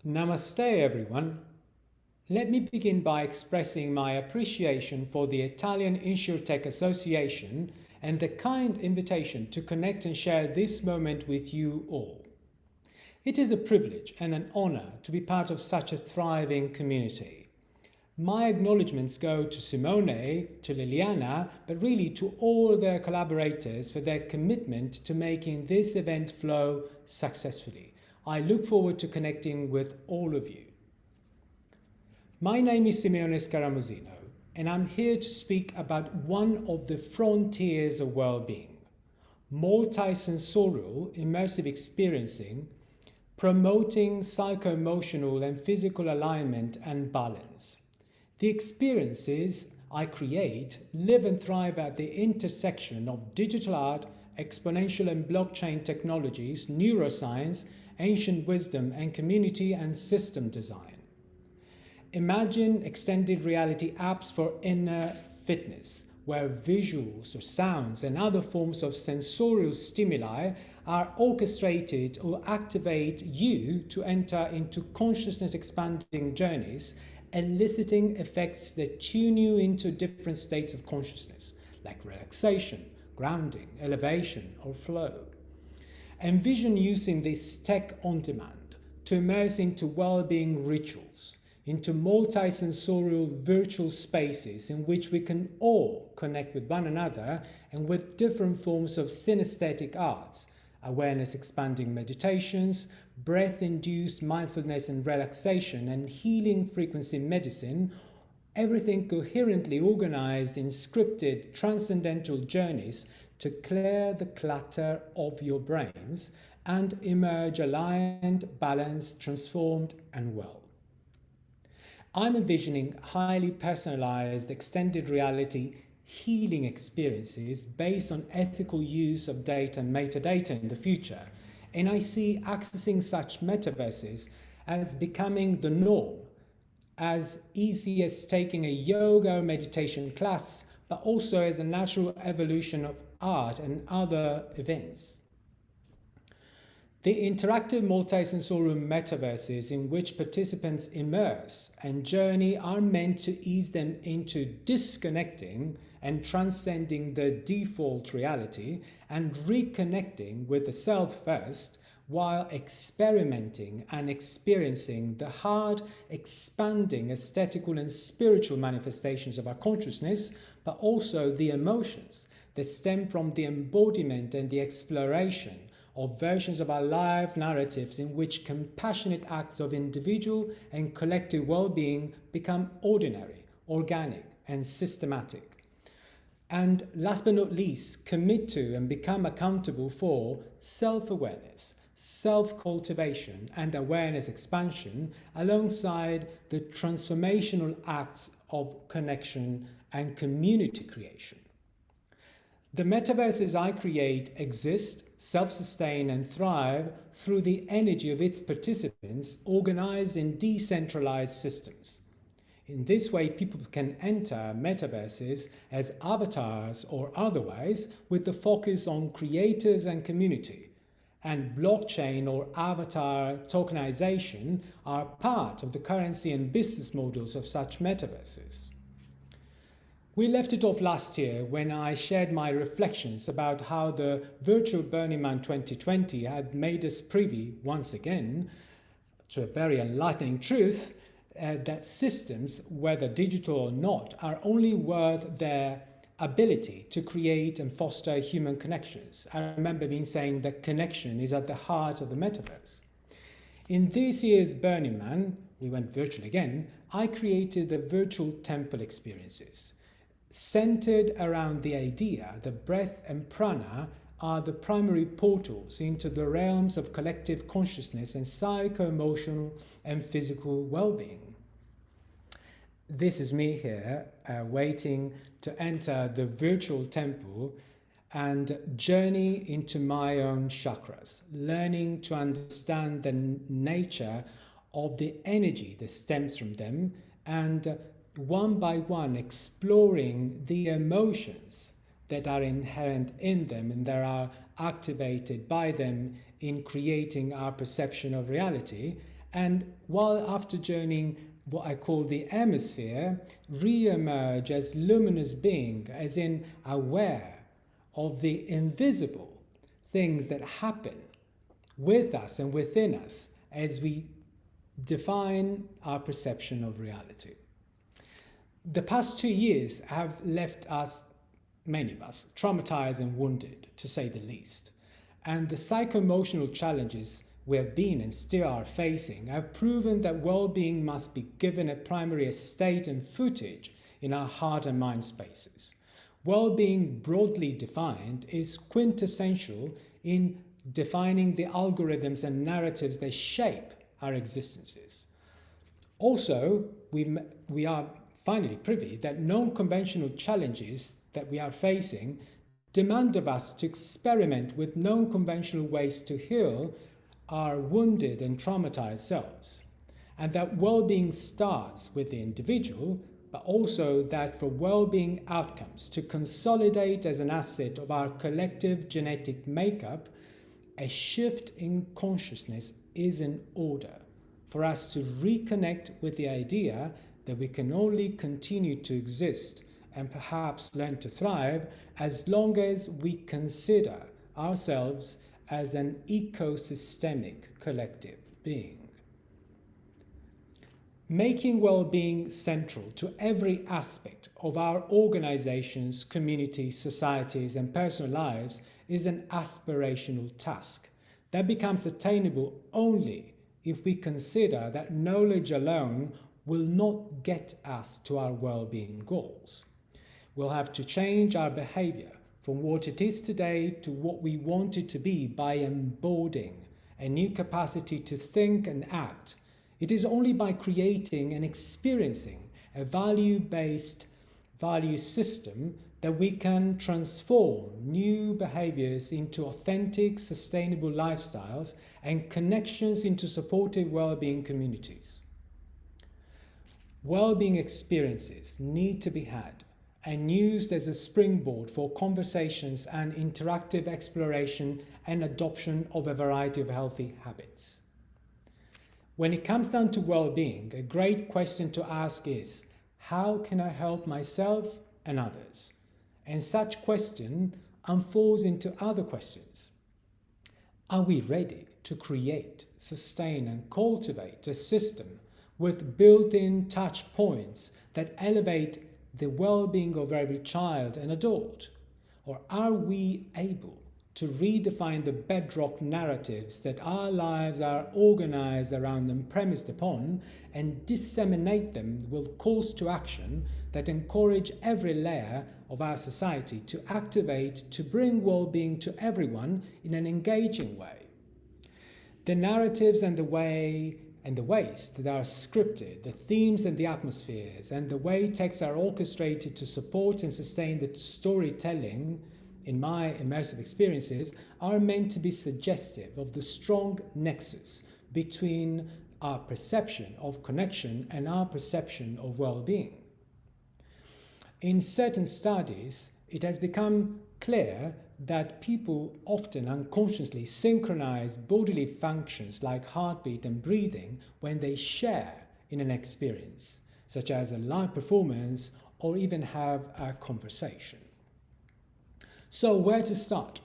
Namaste, everyone. Let me begin by expressing my appreciation for the Italian Insurtech Association and the kind invitation to connect and share this moment with you all. It is a privilege and an honor to be part of such a thriving community. My acknowledgements go to Simone, to Liliana, but really to all their collaborators for their commitment to making this event flow successfully. I look forward to connecting with all of you. My name is Simeone Scaramozzino, and I'm here to speak about one of the frontiers of well-being, multisensorial immersive experiencing, promoting psycho-emotional and physical alignment and balance. The experiences I create live and thrive at the intersection of digital art, exponential and blockchain technologies, neuroscience, ancient wisdom, and community and system design. Imagine extended reality apps for inner fitness, where visuals or sounds and other forms of sensorial stimuli are orchestrated or activate you to enter into consciousness expanding journeys, eliciting effects that tune you into different states of consciousness, like relaxation, grounding, elevation, or flow. Envision using this tech on demand to immerse into well-being rituals, into multisensorial virtual spaces in which we can all connect with one another and with different forms of synesthetic arts, awareness expanding meditations, breath-induced mindfulness and relaxation, and healing frequency medicine, everything coherently organized in scripted transcendental journeys to clear the clutter of your brains and emerge aligned, balanced, transformed, and well. I'm envisioning highly personalized extended reality healing experiences based on ethical use of data and metadata in the future, and I see accessing such metaverses as becoming the norm, as easy as taking a yoga or meditation class, but also as a natural evolution of art and other events. The interactive multisensorial metaverses in which participants immerse and journey are meant to ease them into disconnecting and transcending the default reality and reconnecting with the self first, while experimenting and experiencing the hard, expanding aesthetical and spiritual manifestations of our consciousness, but also the emotions that stem from the embodiment and the exploration of versions of our life narratives in which compassionate acts of individual and collective well-being become ordinary, organic, and systematic. And last but not least, commit to and become accountable for self-awareness, self-cultivation, and awareness expansion alongside the transformational acts of connection and community creation. The metaverses I create exist, self-sustain, and thrive through the energy of its participants organized in decentralized systems. In this way, people can enter metaverses as avatars or otherwise with the focus on creators and community, and blockchain or avatar tokenization are part of the currency and business models of such metaverses. We left it off last year when I shared my reflections about how the virtual Burning Man 2020 had made us privy, once again, to a very enlightening truth that systems, whether digital or not, are only worth their ability to create and foster human connections. I remember being saying that connection is at the heart of the metaverse. In this year's Burning Man, we went virtual again, I created the virtual temple experiences, centered around the idea that breath and prana are the primary portals into the realms of collective consciousness and psycho-emotional and physical well-being. This is me here, waiting to enter the virtual temple and journey into my own chakras, learning to understand the nature of the energy that stems from them, and one by one exploring the emotions that are inherent in them and that are activated by them in creating our perception of reality, and while after journeying what I call the hemisphere, re-emerge as luminous being, as in aware of the invisible things that happen with us and within us as we define our perception of reality. The past 2 years have left us, many of us, traumatized and wounded, to say the least. And the psycho-emotional challenges we have been and still are facing have proven that well-being must be given a primary estate and footage in our heart and mind spaces. Well-being, broadly defined, is quintessential in defining the algorithms and narratives that shape our existences. Also, we are finally privy that non-conventional challenges that we are facing demand of us to experiment with non-conventional ways to heal our wounded and traumatized selves, and that well-being starts with the individual, but also that for well-being outcomes to consolidate as an asset of our collective genetic makeup, a shift in consciousness is in order for us to reconnect with the idea that we can only continue to exist and perhaps learn to thrive as long as we consider ourselves as an ecosystemic collective being. Making well-being central to every aspect of our organizations, communities, societies, and personal lives is an aspirational task that becomes attainable only if we consider that knowledge alone will not get us to our well-being goals. We'll have to change our behavior from what it is today to what we want it to be by embodying a new capacity to think and act. It is only by creating and experiencing a value-based value system that we can transform new behaviors into authentic, sustainable lifestyles and connections into supportive well-being communities. Well-being experiences need to be had and used as a springboard for conversations and interactive exploration and adoption of a variety of healthy habits. When it comes down to well-being, a great question to ask is, how can I help myself and others? And such question unfolds into other questions. Are we ready to create, sustain, and cultivate a system with built-in touch points that elevate the well-being of every child and adult? Or are we able to redefine the bedrock narratives that our lives are organized around and premised upon and disseminate them with calls to action that encourage every layer of our society to activate to bring well-being to everyone in an engaging way? The narratives and the ways that are scripted, the themes and the atmospheres, and the way texts are orchestrated to support and sustain the storytelling, in my immersive experiences, are meant to be suggestive of the strong nexus between our perception of connection and our perception of well-being. In certain studies, it has become clear that people often unconsciously synchronize bodily functions like heartbeat and breathing when they share in an experience, such as a live performance or even have a conversation. So where to start?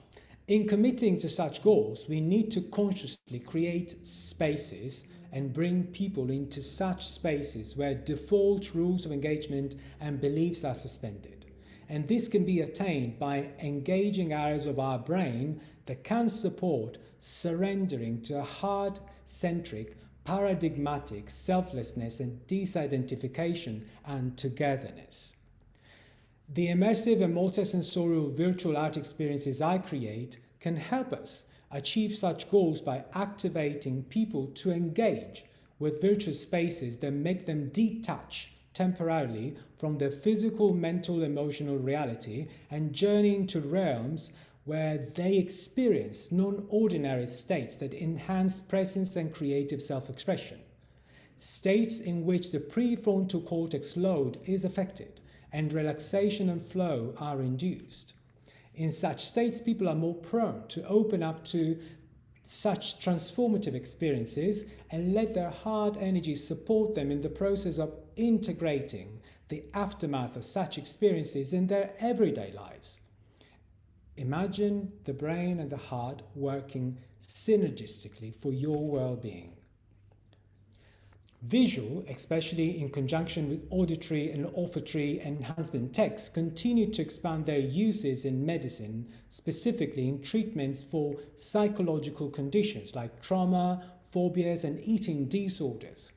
In committing to such goals, we need to consciously create spaces and bring people into such spaces where default rules of engagement and beliefs are suspended. And this can be attained by engaging areas of our brain that can support surrendering to a heart-centric, paradigmatic selflessness and disidentification and togetherness. The immersive and multisensorial virtual art experiences I create can help us achieve such goals by activating people to engage with virtual spaces that make them detach temporarily from their physical, mental, emotional reality and journey into realms where they experience non-ordinary states that enhance presence and creative self-expression. States in which the prefrontal cortex load is affected and relaxation and flow are induced. In such states, people are more prone to open up to such transformative experiences and let their heart energy support them in the process of integrating the aftermath of such experiences in their everyday lives. Imagine the brain and the heart working synergistically for your well-being. Visual, especially in conjunction with auditory and olfactory enhancement techs, continue to expand their uses in medicine, specifically in treatments for psychological conditions like trauma, phobias, and eating disorders.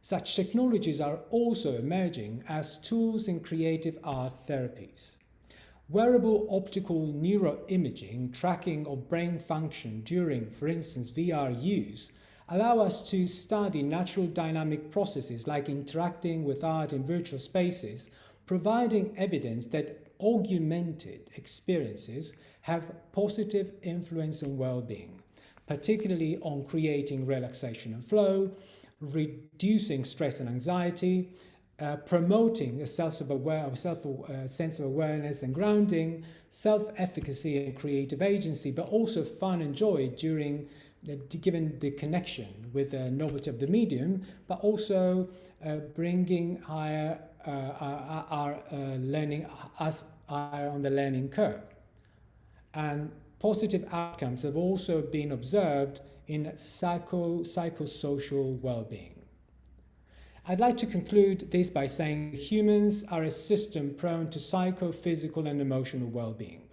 Such technologies are also emerging as tools in creative art therapies. Wearable optical neuroimaging tracking of brain function during, for instance, VR use allow us to study natural dynamic processes like interacting with art in virtual spaces, providing evidence that augmented experiences have positive influence on well-being, particularly on creating relaxation and flow, reducing stress and anxiety, promoting a sense of awareness and grounding, self-efficacy and creative agency, but also fun and joy during given the connection with the novelty of the medium, but also bringing higher our learning us higher on the learning curve. And positive outcomes have also been observed in psychosocial well-being. I'd like to conclude this by saying humans are a system prone to psychophysical and emotional well-being.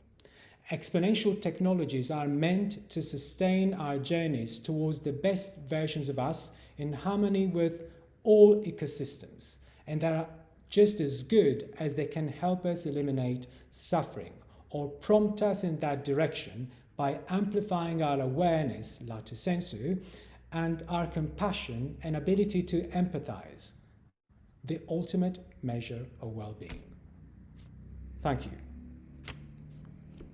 Exponential technologies are meant to sustain our journeys towards the best versions of us in harmony with all ecosystems, and they are just as good as they can help us eliminate suffering or prompt us in that direction by amplifying our awareness, lato sensu, and our compassion and ability to empathize, the ultimate measure of well-being. Thank you.